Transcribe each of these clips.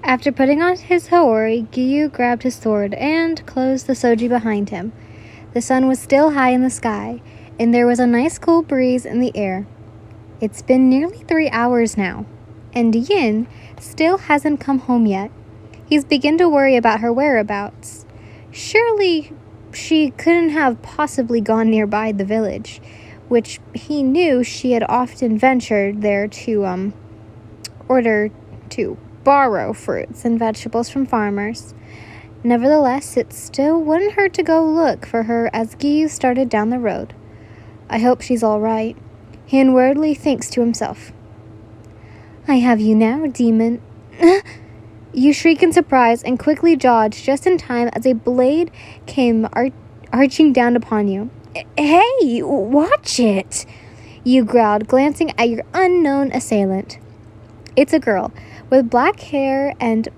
After putting on his haori, Giyu grabbed his sword and closed the soji behind him. The sun was still high in the sky, and there was a nice cool breeze in the air. It's been nearly 3 hours now, and Yin still hasn't come home yet. He's begun to worry about her whereabouts. Surely she couldn't have possibly gone nearby the village, which he knew she had often ventured there to borrow fruits and vegetables from farmers. Nevertheless, it still wouldn't hurt to go look for her as Giyu started down the road. I hope she's all right, he inwardly thinks to himself. I have you now, demon. You shriek in surprise and quickly dodge just in time as a blade came arching down upon you. Hey, watch it! You growled, glancing at your unknown assailant. It's a girl, with black hair and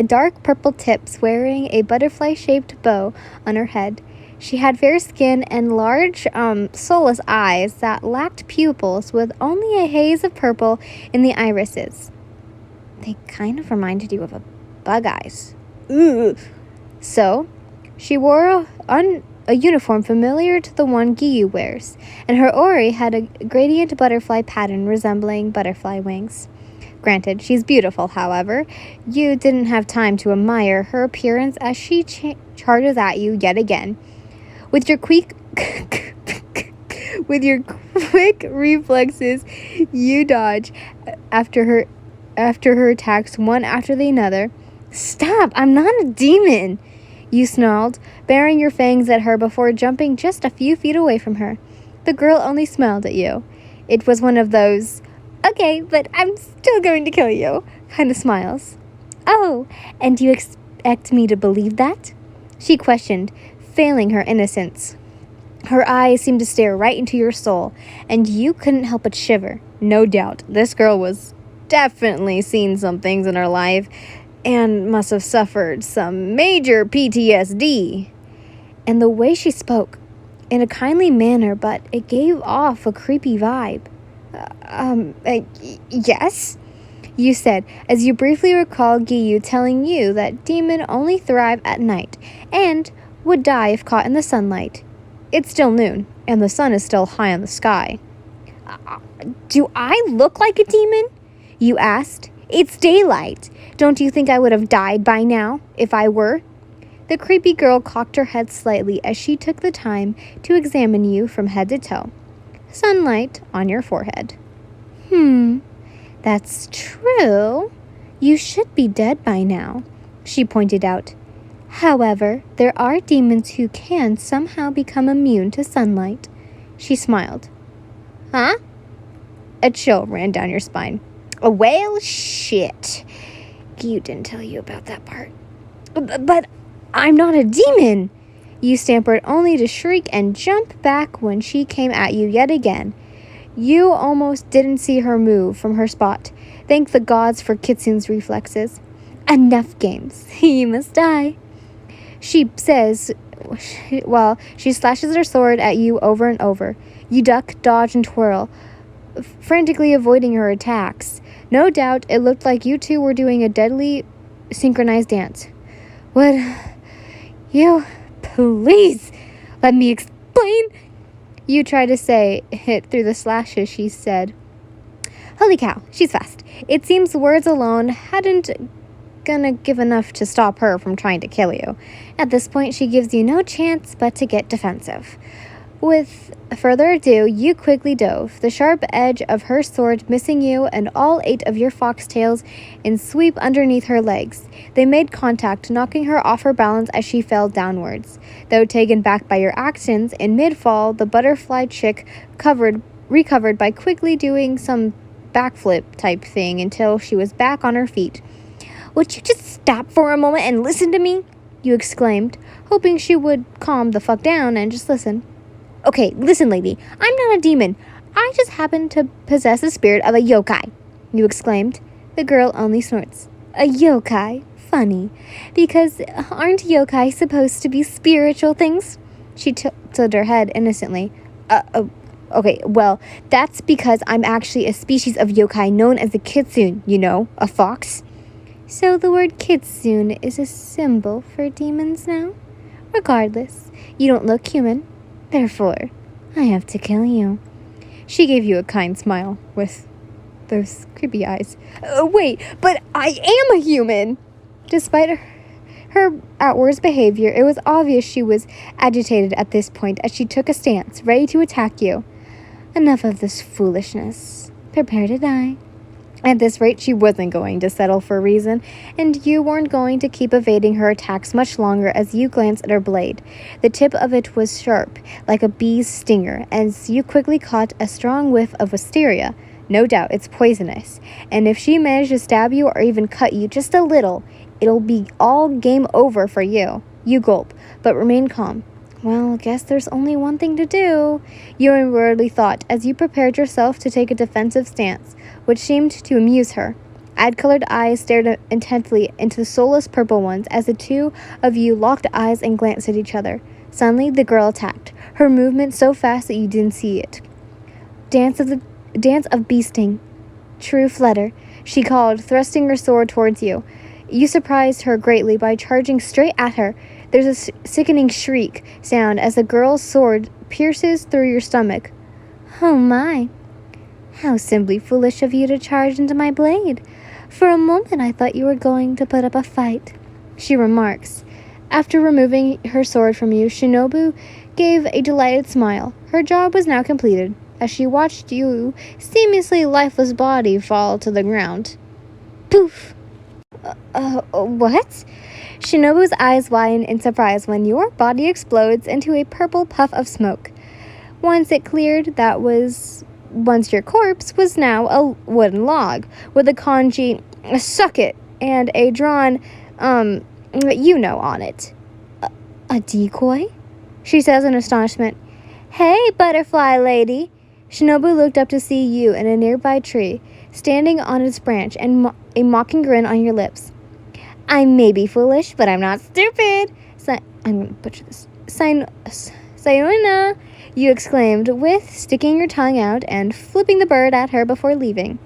dark purple tips, wearing a butterfly-shaped bow on her head. She had fair skin and large, soulless eyes that lacked pupils, with only a haze of purple in the irises. They kind of reminded you of a bug eyes. Ooh. So, she wore a uniform familiar to the one Giyu wears, and her ori had a gradient butterfly pattern resembling butterfly wings. Granted, she's beautiful, however. You didn't have time to admire her appearance as she charges at you yet again. With your quick reflexes, you dodge after her attacks one after the other. Stop! I'm not a demon! You snarled, baring your fangs at her before jumping just a few feet away from her. The girl only smiled at you. It was one of those, okay, but I'm still going to kill you kind of smiles. Oh, and do you expect me to believe that? She questioned, failing her innocence. Her eyes seemed to stare right into your soul, and you couldn't help but shiver. No doubt, this girl was definitely seen some things in her life and must have suffered some major PTSD. And the way she spoke, in a kindly manner, but it gave off a creepy vibe. Yes? You said, as you briefly recalled Giyu telling you that demon only thrive at night and would die if caught in the sunlight. It's still noon, and the sun is still high in the sky. Do I look like a demon? You asked. It's daylight. Don't you think I would have died by now, if I were? The creepy girl cocked her head slightly as she took the time to examine you from head to toe. Sunlight on your forehead. That's true. You should be dead by now, she pointed out. However, there are demons who can somehow become immune to sunlight. She smiled. Huh? A chill ran down your spine. Well, shit. Giyu didn't tell you about that part. But I'm not a demon. You stammered only to shriek and jump back when she came at you yet again. You almost didn't see her move from her spot. Thank the gods for Kitsune's reflexes. Enough games. You must die. She says while she slashes her sword at you over and over. You duck, dodge, and twirl, frantically avoiding her attacks. No doubt it looked like you two were doing a deadly synchronized dance. Would you please let me explain? You tried to say it through the slashes, she said. Holy cow, she's fast. It seems words alone hadn't gonna give enough to stop her from trying to kill you. At this point, she gives you no chance but to get defensive. With further ado, you quickly dove, the sharp edge of her sword missing you and all 8 of your foxtails in sweep underneath her legs. They made contact, knocking her off her balance as she fell downwards. Though taken back by your actions, in mid-fall, the butterfly chick recovered by quickly doing some backflip type thing until she was back on her feet. Would you just stop for a moment and listen to me? You exclaimed, hoping she would calm the fuck down and just listen. Okay, listen, lady. I'm not a demon. I just happen to possess the spirit of a yokai, you exclaimed. The girl only snorts. A yokai? Funny. Because aren't yokai supposed to be spiritual things? She tilted her head innocently. Okay, well, that's because I'm actually a species of yokai known as the Kitsune, you know, a fox. So the word Kitsune is a symbol for demons now? Regardless, you don't look human. Therefore, I have to kill you. She gave you a kind smile with those creepy eyes. Wait, but I am a human! Despite her outwards behavior, it was obvious she was agitated at this point as she took a stance, ready to attack you. Enough of this foolishness. Prepare to die. At this rate, she wasn't going to settle for reason, and you weren't going to keep evading her attacks much longer as you glanced at her blade. The tip of it was sharp, like a bee's stinger, as you quickly caught a strong whiff of wisteria. No doubt it's poisonous, and if she managed to stab you or even cut you just a little, it'll be all game over for you. You gulp, but remain calm. Well, guess there's only one thing to do, you inwardly thought as you prepared yourself to take a defensive stance, which seemed to amuse her. Ad-colored eyes stared intently into the soulless purple ones as the two of you locked eyes and glanced at each other. Suddenly, the girl attacked, her movement so fast that you didn't see it. Dance of beasting. True flutter, she called, thrusting her sword towards you. You surprised her greatly by charging straight at her. There's a sickening shriek sound as the girl's sword pierces through your stomach. Oh my. How simply foolish of you to charge into my blade. For a moment I thought you were going to put up a fight, she remarks. After removing her sword from you, Shinobu gave a delighted smile. Her job was now completed, as she watched you seemingly lifeless body fall to the ground. Poof! What? Shinobu's eyes widen in surprise when your body explodes into a purple puff of smoke. Once it cleared, once your corpse was now a wooden log, with a kanji, suck it, and a drawn, on it. A decoy? She says in astonishment. Hey, butterfly lady! Shinobu looked up to see you in a nearby tree, standing on its branch and a mocking grin on your lips. I may be foolish, but I'm not stupid. I'm going to butcher this. Sayonara, you exclaimed, with sticking your tongue out and flipping the bird at her before leaving.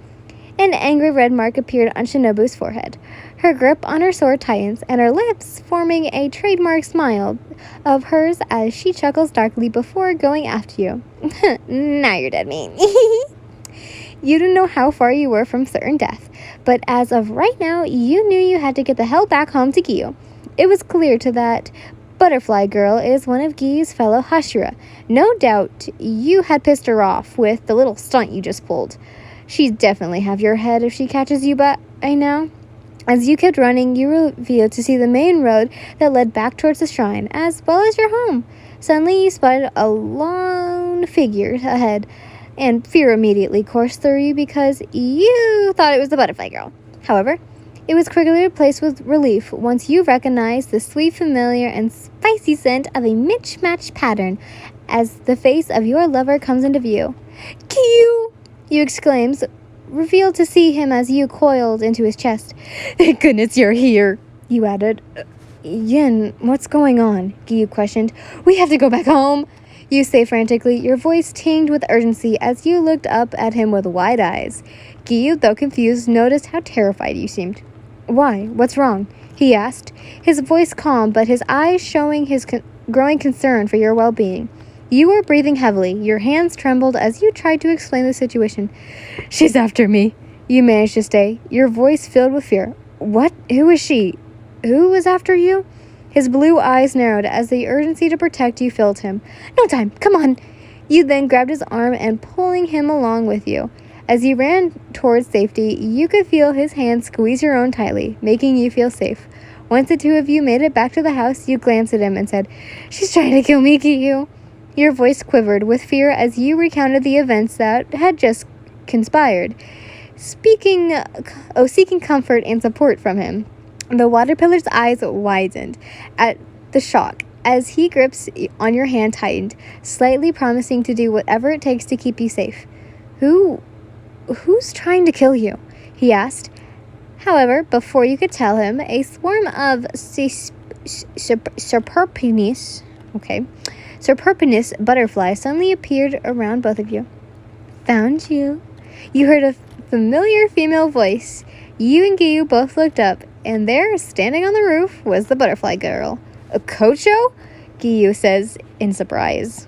An angry red mark appeared on Shinobu's forehead. Her grip on her sword tightens, and her lips forming a trademark smile of hers as she chuckles darkly before going after you. Now you're dead, me. You didn't know how far you were from certain death, but as of right now, you knew you had to get the hell back home to Giyu. It was clear to that butterfly girl is one of Giyu's fellow Hashira. No doubt you had pissed her off with the little stunt you just pulled. She'd definitely have your head if she catches you by now. As you kept running, you revealed to see the main road that led back towards the shrine, as well as your home. Suddenly, you spotted a lone figure ahead, and fear immediately coursed through you because you thought it was the butterfly girl. However, it was quickly replaced with relief once you recognized the sweet, familiar, and spicy scent of a mismatched pattern as the face of your lover comes into view. Giyuu! You exclaims, revealed to see him as you coiled into his chest. Thank goodness you're here, you added. Yin, what's going on? Giyuu questioned. We have to go back home, you say frantically, your voice tinged with urgency as you looked up at him with wide eyes. Giyuu, though confused, noticed how terrified you seemed. Why? What's wrong? He asked, his voice calm but his eyes showing his growing concern for your well-being. You were breathing heavily. Your hands trembled as you tried to explain the situation. She's after me. You managed to stay, your voice filled with fear. What? Who is she? Who was after you? His blue eyes narrowed as the urgency to protect you filled him. No time. Come on. You then grabbed his arm and pulling him along with you. As you ran towards safety, you could feel his hand squeeze your own tightly, making you feel safe. Once the two of you made it back to the house, you glanced at him and said, She's trying to kill me, Giyu. Your voice quivered with fear as you recounted the events that had just conspired, seeking comfort and support from him. The water pillar's eyes widened at the shock as he grips on your hand tightened, slightly promising to do whatever it takes to keep you safe. Who's trying to kill you? He asked. However, before you could tell him, a swarm of Serperpinous butterfly suddenly appeared around both of you. Found you. You heard a familiar female voice. You and Giyu both looked up, and there, standing on the roof, was the butterfly girl. A Kocho? Giyu says in surprise.